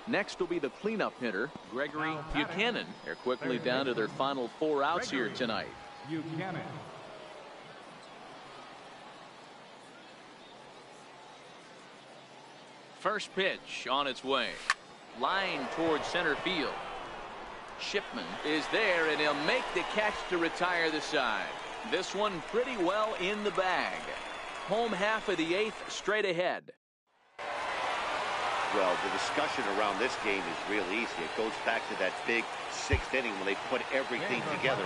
Next will be the cleanup hitter, Gregory Buchanan. They're quickly down to their final 4 outs here tonight. Buchanan. First pitch on its way. Line towards center field. Shipman is there, and he'll make the catch to retire the side. This one pretty well in the bag. Home half of the 8th straight ahead. Well, the discussion around this game is real easy. It goes back to that big 6th inning when they put everything together.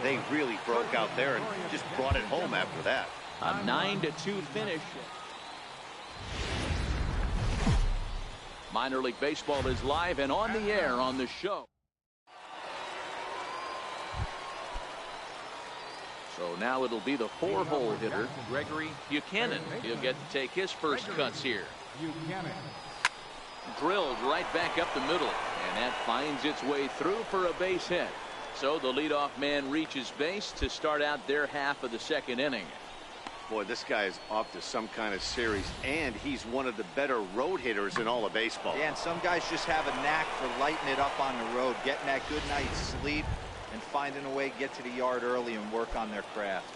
They really broke out there and just brought it home after that. A 9-2 finish. Minor League Baseball is live and on the air on the show. So now it'll be the 4-hole hitter, Gregory Buchanan. He'll get to take his first cuts here. Drilled right back up the middle, and that finds its way through for a base hit. So the leadoff man reaches base to start out their half of the 2nd inning. Boy, this guy is off to some kind of series, and he's one of the better road hitters in all of baseball. Yeah, and some guys just have a knack for lighting it up on the road, getting that good night's sleep, and finding a way to get to the yard early and work on their craft.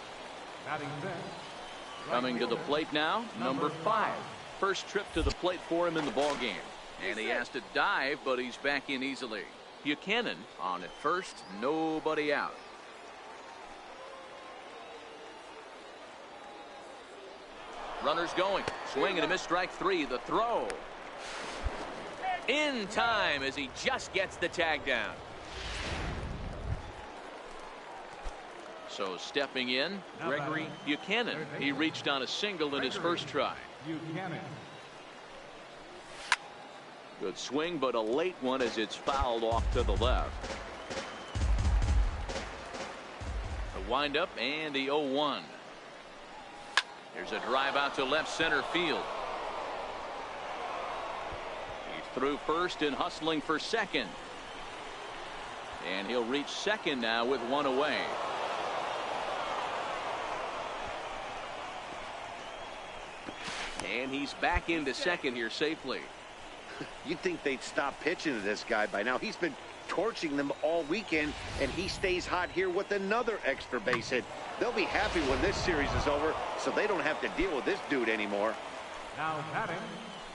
Coming to the plate now, number 5. First trip to the plate for him in the ball game. And he has to dive, but he's back in easily. Buchanan on at first, nobody out. Runners going. Swing and a miss, strike 3. The throw. In time as he just gets the tag down. So stepping in, Gregory Buchanan. He reached on a single in his first try. Good swing, but a late one as it's fouled off to the left. The windup and the 0-1. There's a drive out to left center field. He's through first and hustling for second. And he'll reach second now with 1 away. And he's back into second here safely. You'd think they'd stop pitching to this guy by now. He's been torching them all weekend, and he stays hot here with another extra base hit. They'll be happy when this series is over, so they don't have to deal with this dude anymore. Now batting.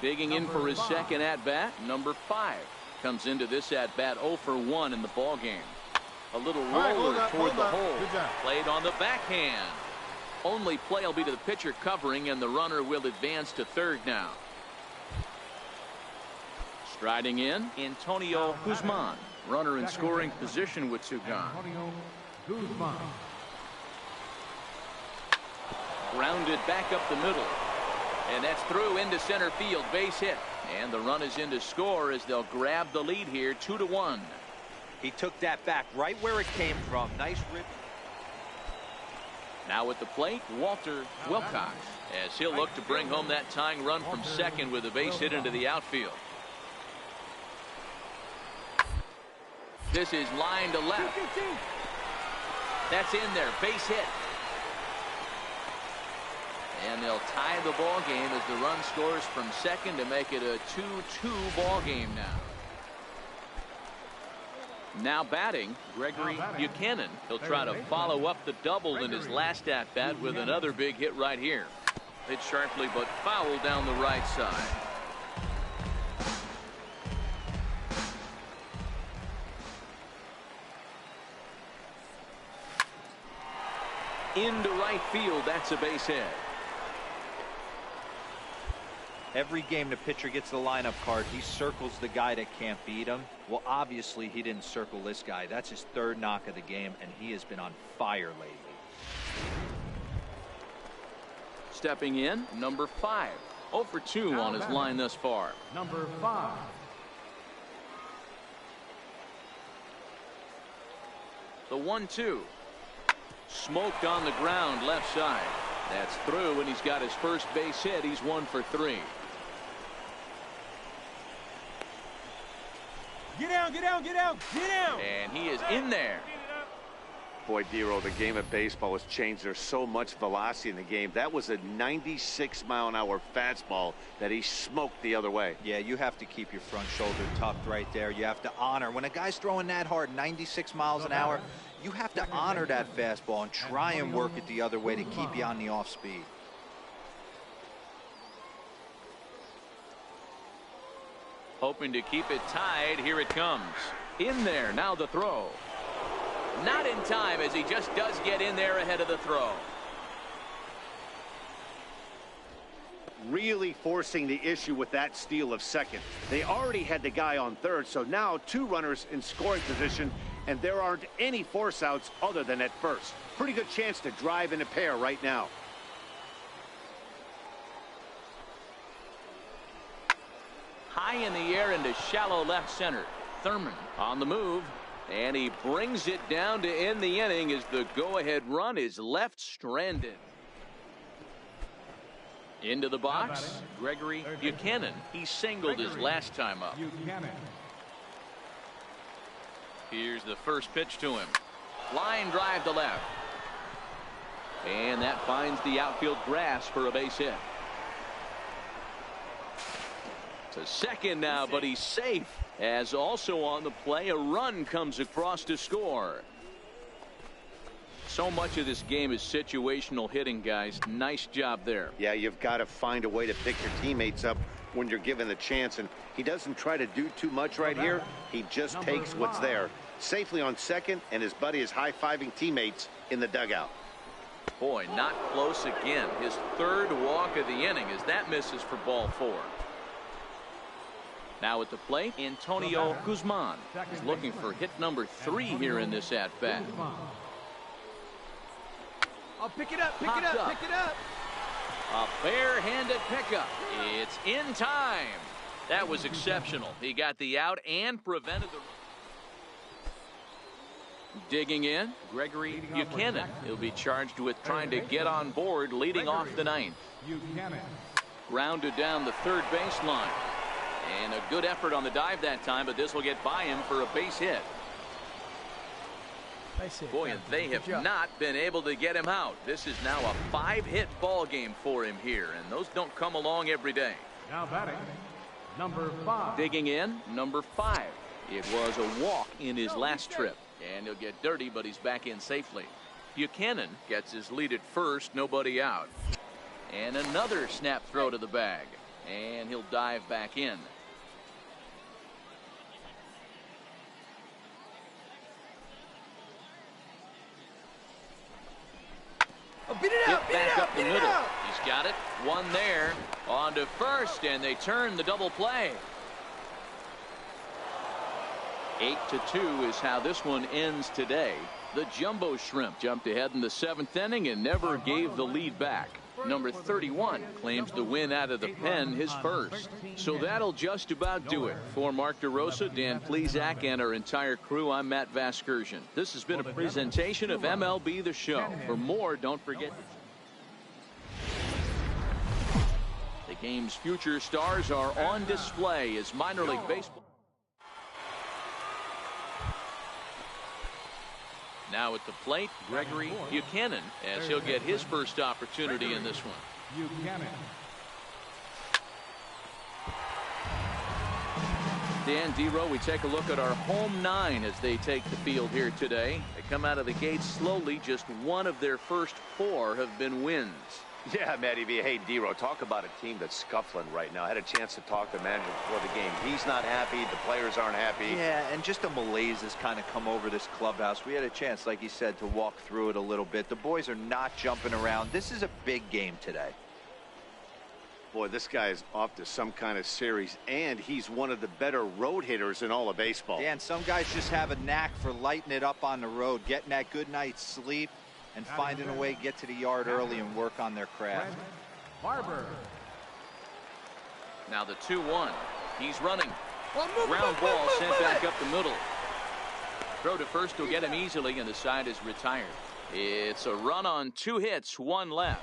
Digging in for his 2nd at-bat, number 5. Comes into this at-bat 0 for 1 in the ball game. A little roller toward the hole. Played on the backhand. Only play will be to the pitcher covering, and the runner will advance to third now. Striding in, Antonio Guzman. Runner in scoring position with 2 gone. Grounded back up the middle. And that's through into center field. Base hit. And the run is in to score as they'll grab the lead here 2-1. He took that back right where it came from. Nice rip. Now at the plate, Walter Wilcox, as he'll look to bring home that tying run from second with a base hit into the outfield. This is line to left. That's in there. Base hit. And they'll tie the ball game as the run scores from second to make it a 2-2 ball game now. Now batting, Gregory Buchanan. He'll try to follow up the double in his last at-bat with another big hit right here. Hit sharply but foul down the right side. Into right field, that's a base hit. Every game the pitcher gets the lineup card, he circles the guy that can't beat him. Well, obviously he didn't circle this guy. That's his 3rd knock of the game, and he has been on fire lately. Stepping in, number 5. 0 for 2 on his line thus far. Number 5. The 1-2. Smoked on the ground left side. That's through, and he's got his first base hit. He's 1 for 3. Get down, get down, get down, get down. And he is in there. Boy, Dero, the game of baseball has changed. There's so much velocity in the game. That was a 96-mile-an-hour fastball that he smoked the other way. Yeah, you have to keep your front shoulder tucked right there. You have to honor. When a guy's throwing that hard, 96 miles an hour, you have to honor that fastball and try and work it the other way to keep you on the off speed. Hoping to keep it tied. Here it comes. In there. Now the throw. Not in time, as he just does get in there ahead of the throw. Really forcing the issue with that steal of second. They already had the guy on third, so now 2 runners in scoring position, and there aren't any force outs other than at first. Pretty good chance to drive in a pair right now. High in the air into shallow left center. Thurman on the move. And he brings it down to end the inning as the go-ahead run is left stranded. Into the box, Gregory Buchanan. He singled his last time up. Here's the first pitch to him. Line drive to left. And that finds the outfield grass for a base hit. To second now, but he's safe. As also on the play, a run comes across to score. So much of this game is situational hitting, guys. Nice job there. Yeah, you've got to find a way to pick your teammates up when you're given the chance, and he doesn't try to do too much right here. He just takes what's there. Safely on second, and his buddy is high-fiving teammates in the dugout. Boy, not close again. His third walk of the inning as that misses for ball 4. Now at the plate, Antonio Guzman is looking for hit number 3 here in this at-bat. I'll pick it up, pick it up, pick it up. A bare-handed pickup. It's in time. That was exceptional. He got the out and prevented the... Digging in, Gregory Buchanan. He'll be charged with trying to get on board leading off the 9th. Grounded down the third baseline. And a good effort on the dive that time, but this will get by him for a base hit. Boy, and they have not been able to get him out. This is now a 5-hit ball game for him here, and those don't come along every day. Now batting, number 5. Digging in, number 5. It was a walk in his last trip, and he'll get dirty, but he's back in safely. Buchanan gets his lead at first, nobody out. And another snap throw to the bag, and he'll dive back in. Beat it out, Hit back up the middle. He's got it. One there. On to first, and they turn the double play. 8-2 is how this one ends today. The Jumbo Shrimp jumped ahead in the 7th inning and never gave the lead back. Number 31 claims the win out of the pen, his first. So that'll just about do it. For Mark DeRosa, Dan Plesac, and our entire crew, I'm Matt Vasgersian. This has been a presentation of MLB The Show. For more, don't forget the game's future stars are on display as minor league baseball. Now at the plate, Gregory Buchanan, as he'll get his first opportunity in this one. Buchanan. Dan Dero, we take a look at our home 9 as they take the field here today. They come out of the gates slowly. Just one of their first 4 have been wins. Yeah, Matty V. Hey, Dero, talk about a team that's scuffling right now. I had a chance to talk to the manager before the game. He's not happy. The players aren't happy. Yeah, and just a malaise has kind of come over this clubhouse. We had a chance, like he said, to walk through it a little bit. The boys are not jumping around. This is a big game today. Boy, this guy is off to some kind of series, and he's one of the better road hitters in all of baseball. Yeah, and some guys just have a knack for lighting it up on the road, getting that good night's sleep, and finding a way to get to the yard early and work on their craft. Barber. Now the 2-1. He's running. Ground ball sent back up the middle. Throw to first will get him easily, and the side is retired. It's a run on 2 hits, 1 left.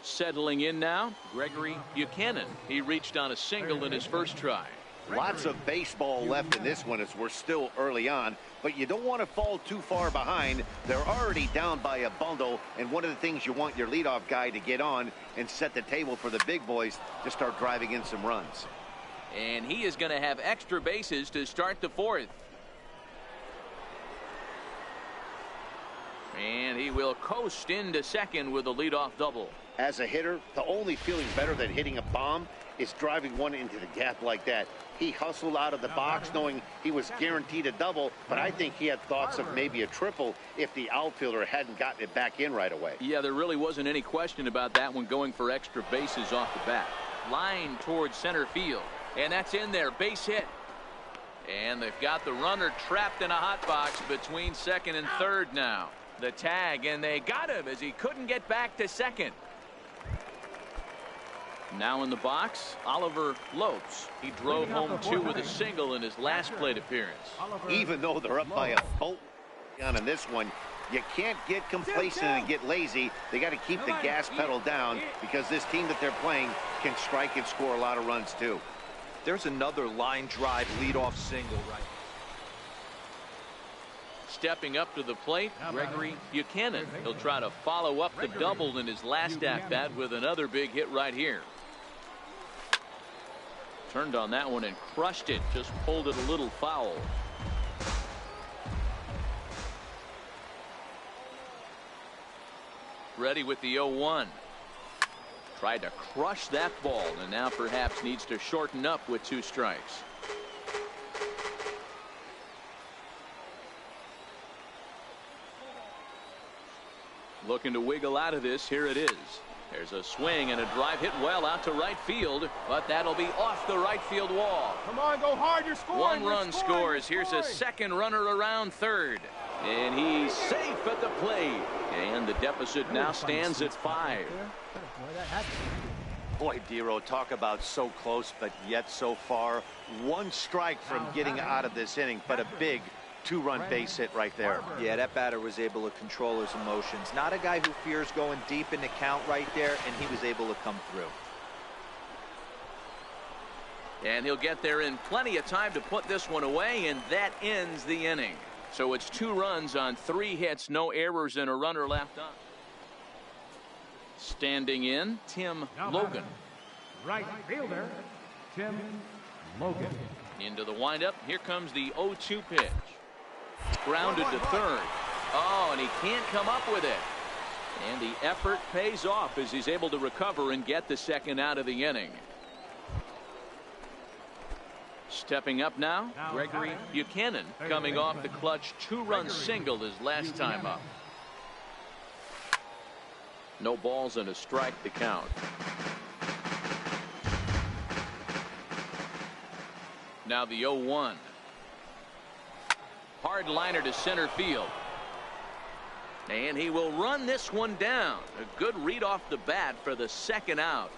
Settling in now, Gregory Buchanan. He reached on a single in his first try. Lots of baseball left in this one as we're still early on, but you don't want to fall too far behind. They're already down by a bundle, and one of the things you want your leadoff guy to get on and set the table for the big boys to start driving in some runs. And he is going to have extra bases to start the fourth. And he will coast into second with a leadoff double. As a hitter, the only feeling better than hitting a bomb is driving one into the gap like that. He hustled out of the box knowing he was guaranteed a double, but I think he had thoughts of maybe a triple if the outfielder hadn't gotten it back in right away. Yeah, there really wasn't any question about that one, going for extra bases off the bat. Line towards center field, and that's in there, base hit. And they've got the runner trapped in a hot box between second and third now. The tag, and they got him as he couldn't get back to second. Now in the box, Oliver Lopes. He drove home 2 with a single in his last plate appearance. Even though they're up by a bolt on this one, you can't get complacent and get lazy. They got to keep the gas pedal down because this team that they're playing can strike and score a lot of runs too. There's another line drive leadoff single right. Stepping up to the plate, Gregory Buchanan. He'll try to follow up the double in his last at-bat with another big hit right here. Turned on that one and crushed it. Just pulled it a little foul. Ready with the 0-1. Tried to crush that ball and now perhaps needs to shorten up with 2 strikes. Looking to wiggle out of this. Here it is. There's a swing and a drive hit well out to right field, but that'll be off the right field wall. Come on, go hard, you're scoring. 1 run scores. Here's a second runner around third. And he's safe at the plate. And the deficit now stands at 5. Boy, Dero, talk about so close, but yet so far. 1 strike from getting out of this inning, but a big 2-run base hit right there. Yeah, that batter was able to control his emotions. Not a guy who fears going deep in the count right there, and he was able to come through. And he'll get there in plenty of time to put this one away, and that ends the inning. So it's 2 runs on 3 hits, no errors, and a runner left on. Standing in, Tim Logan. Right fielder, Tim Logan. Into the windup. Here comes the 0-2 pitch. Grounded to third. Oh, and he can't come up with it. And the effort pays off as he's able to recover and get the second out of the inning. Stepping up now, Gregory Buchanan, coming off the clutch 2-run single his last time up. No balls and a strike to count. Now the 0-1. Hard liner to center field. And he will run this one down. A good read off the bat for the second out.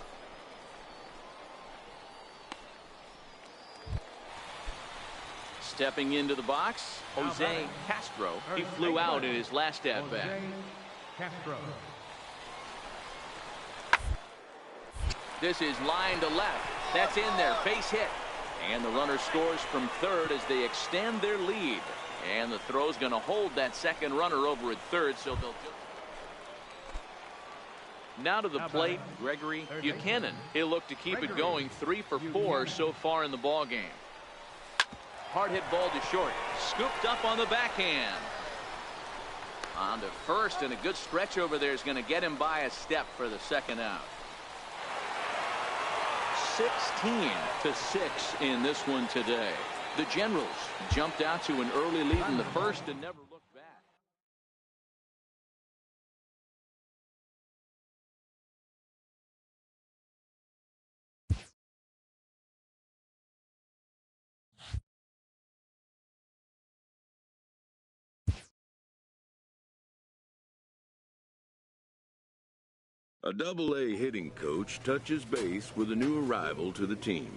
Stepping into the box, Jose Castro. He flew out in his last at-bat. This is line to left. That's in there. Base hit. And the runner scores from third as they extend their lead. And the throw's going to hold that second runner over at third, so they'll just... Now to the plate, Gregory Buchanan. He'll look to keep it going. 3 for 4 so far in the ball game. Hard hit ball to short. Scooped up on the backhand. On to first, and a good stretch over there is going to get him by a step for the second out. 16-6 in this one today. The Generals jumped out to an early lead in the first and never looked back. A Double-A hitting coach touches base with a new arrival to the team.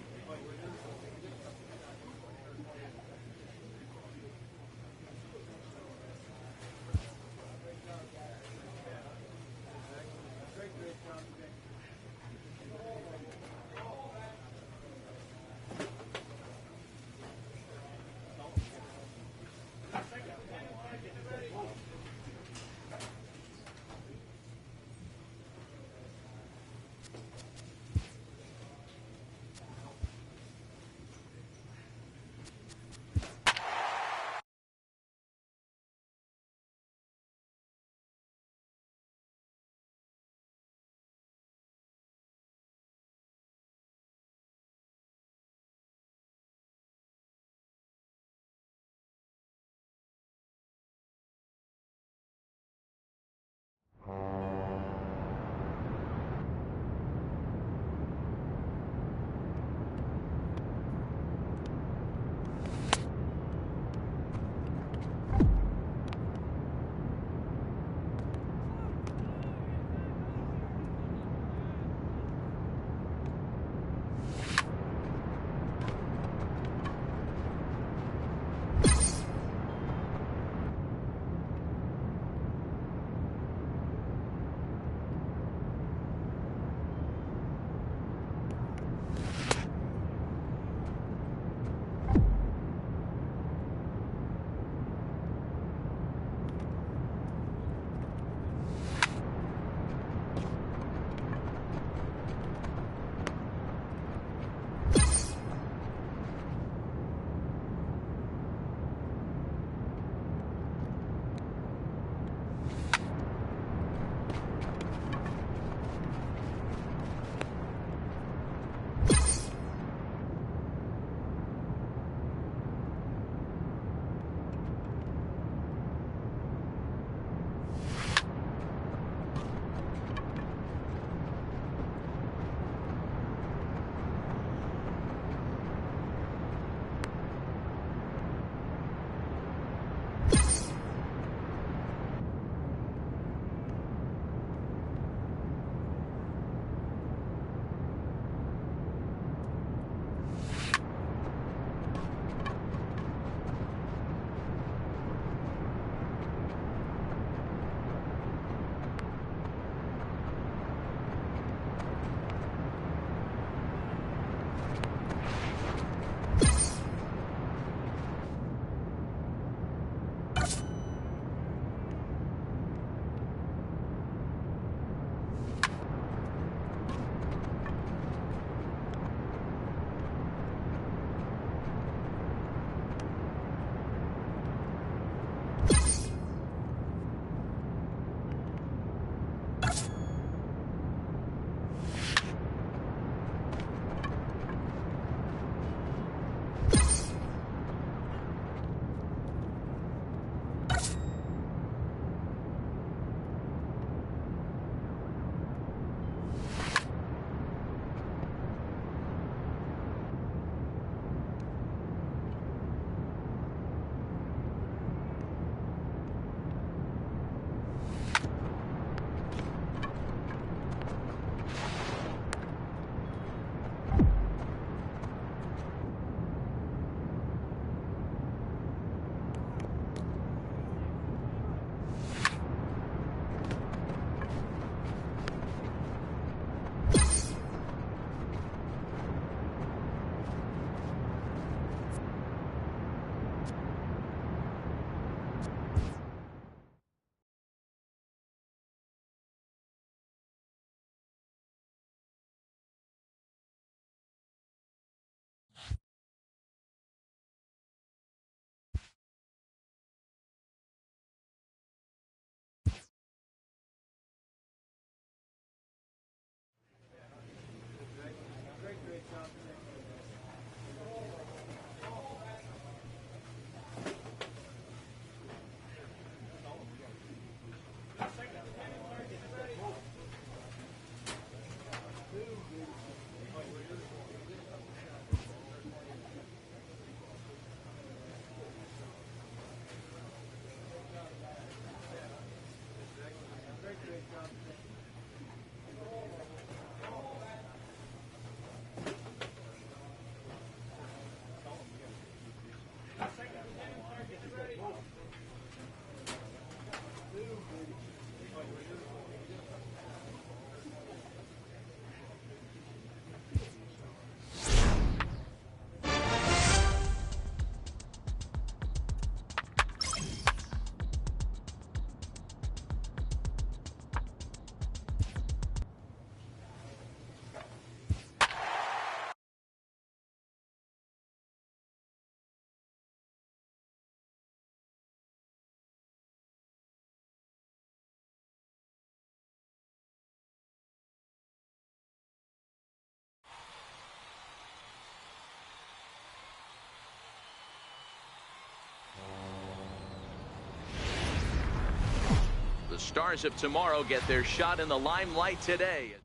stars of tomorrow get their shot in the limelight today.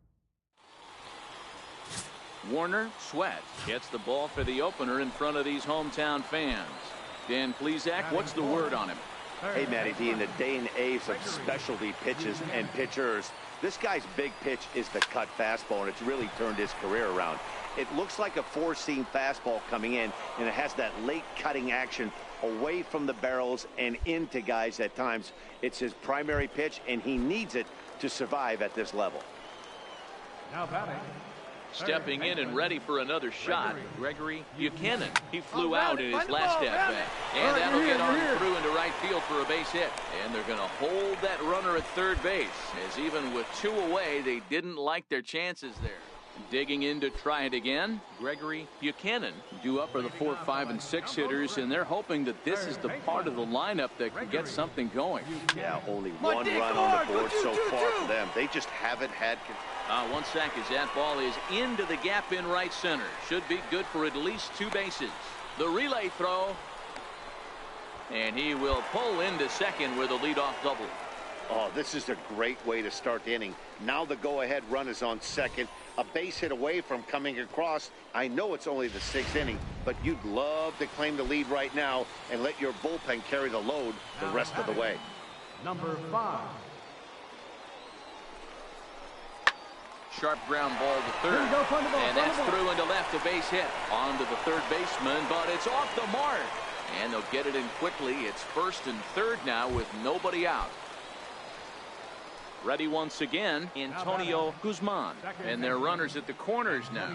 Warner Sweat gets the ball for the opener in front of these hometown fans. Dan Plesac, what's the word on him? Hey, Matty D, in the day and age of specialty pitches and pitchers, this guy's big pitch is the cut fastball, and it's really turned his career around. It looks like a four-seam fastball coming in, and it has that late cutting action away from the barrels and into guys at times. It's his primary pitch, and he needs it to survive at this level. Now batting. Stepping in and ready for another shot, Gregory Buchanan. He flew out in his last at-bat. And that'll get on through into right field for a base hit. And they're going to hold that runner at third base, as even with two away, they didn't like their chances there. Digging in to try it again, Gregory Buchanan. Due up are the 4, 5, and 6 hitters, and they're hoping that this is the part of the lineup that can get something going. Yeah, only one run on the board so far for them. They just haven't had... One sack as that ball is into the gap in right center. Should be good for at least 2 bases. The relay throw. And he will pull into second with a leadoff double. Oh, this is a great way to start the inning. Now the go-ahead run is on second. A base hit away from coming across. I know it's only the 6th inning, but you'd love to claim the lead right now and let your bullpen carry the load the rest of the way. Number 5. Sharp ground ball to third. And that's through into left, a base hit. On to the third baseman, but it's off the mark. And they'll get it in quickly. It's first and third now with nobody out. Ready once again, Antonio Guzman. And their runners at the corners now.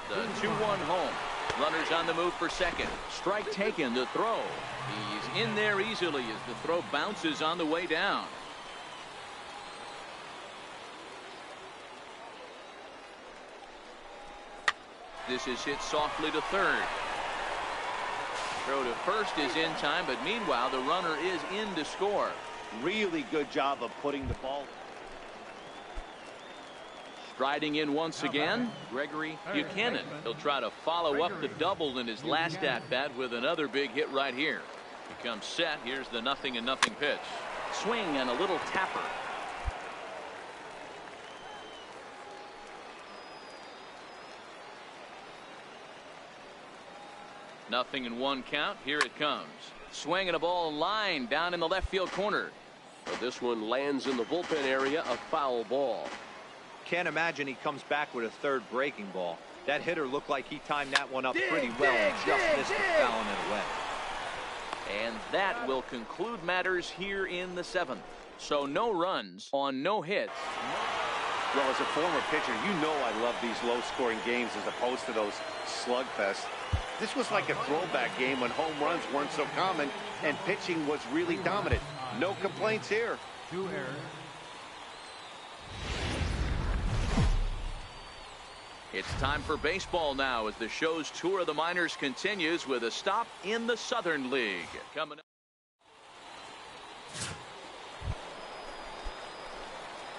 The 2-1 home. Runners on the move for second. Strike taken to throw. He's in there easily as the throw bounces on the way down. This is hit softly to third. Throw to first is in time, but meanwhile the runner is in to score. Really good job of putting the ball. Striding in once again, Gregory Buchanan. He'll try to follow up the double in his last at-bat with another big hit right here. He comes set. Here's the 0-0 pitch. Swing and a little tapper. Nothing in 1 count. Here it comes. Swing and a ball line down in the left field corner. But this one lands in the bullpen area, a foul ball. Can't imagine he comes back with a third breaking ball. That hitter looked like he timed that one up pretty well and just missed it, fouling it away. And that will conclude matters here in the 7th. So no runs on no hits. Well, as a former pitcher, you know I love these low-scoring games as opposed to those slugfests. This was like a throwback game when home runs weren't so common and pitching was really dominant. No complaints here. 2 errors. It's time for baseball now as the show's tour of the minors continues with a stop in the Southern League. Coming up.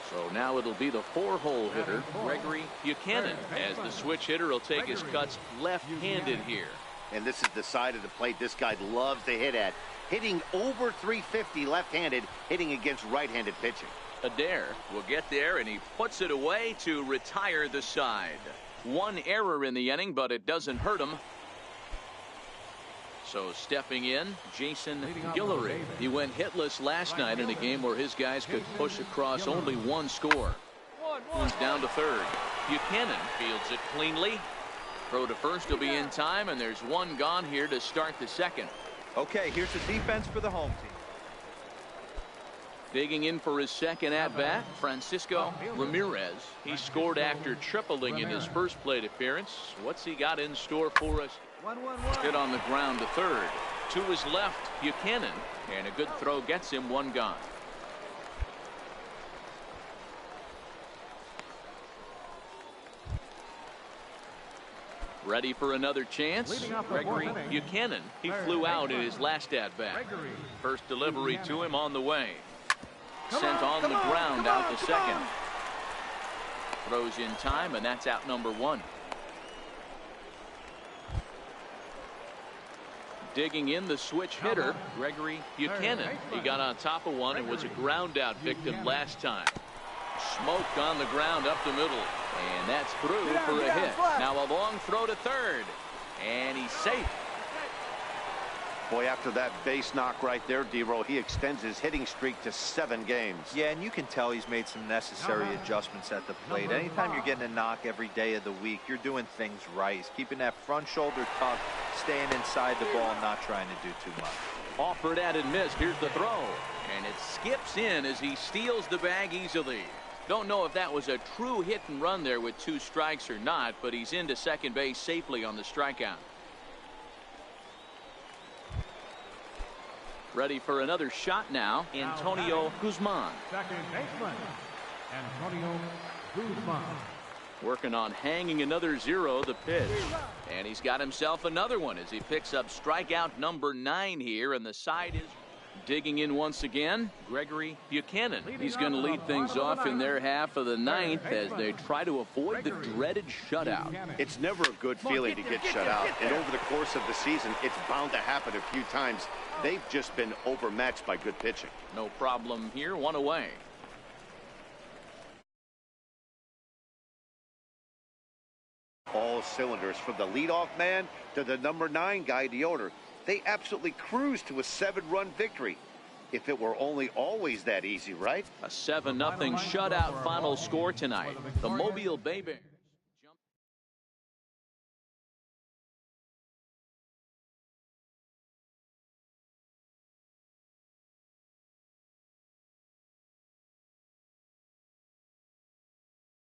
So now it'll be the 4-hole hitter, Gregory Buchanan, as the switch hitter will take his cuts left-handed here. And this is the side of the plate this guy loves to hit at. Hitting over 350 left-handed, hitting against right-handed pitching. Adair will get there, and he puts it away to retire the side. 1 error in the inning, but it doesn't hurt him. So stepping in, Jason Guillory. He went hitless last night in a game where his guys could push across only 1 score. Moves down to third. Buchanan fields it cleanly. Throw to first will be in time, and there's 1 gone here to start the 2nd. Okay, here's the defense for the home team. Digging in for his 2nd at-bat, Francisco Ramirez. He scored after tripling in his first plate appearance. What's he got in store for us? Hit on the ground to third. To his left, Buchanan. And a good throw gets him 1 gone. Ready for another chance? Gregory Buchanan. He flew out in his last at-bat. First delivery to him on the way. Sent on the ground out to second. Throws in time, and that's out number 1. Digging in the switch hitter, Gregory Buchanan. He got on top of one and was a ground out victim last time. Smoke on the ground up the middle, and that's through for a hit. Now a long throw to third, and he's safe. Boy, after that base knock right there, D-Roll, he extends his hitting streak to 7 games. Yeah, and you can tell he's made some necessary adjustments at the plate. Anytime you're getting a knock every day of the week, you're doing things right. He's keeping that front shoulder tucked, staying inside the ball, and not trying to do too much. Offered at and missed. Here's the throw, and it skips in as he steals the bag easily. Don't know if that was a true hit and run there with 2 strikes or not, but he's into second base safely on the strikeout. Ready for another shot now, Antonio Guzman. Second baseman, Antonio Guzman. Working on hanging another 0, the pitch. And he's got himself another one as he picks up strikeout number 9 here, and the side is digging in once again, Gregory Buchanan. He's going to lead things off in their half of the 9th as they try to avoid the dreaded shutout. It's never a good feeling to get shut out, and over the course of the season, it's bound to happen a few times. They've just been overmatched by good pitching. No problem here, 1 away. All cylinders from the leadoff man to the number 9 guy, the owner. They absolutely cruised to a 7-run victory. If it were only always that easy, right? A 7-0 shutout final score tonight. The Mobile Bay Bears.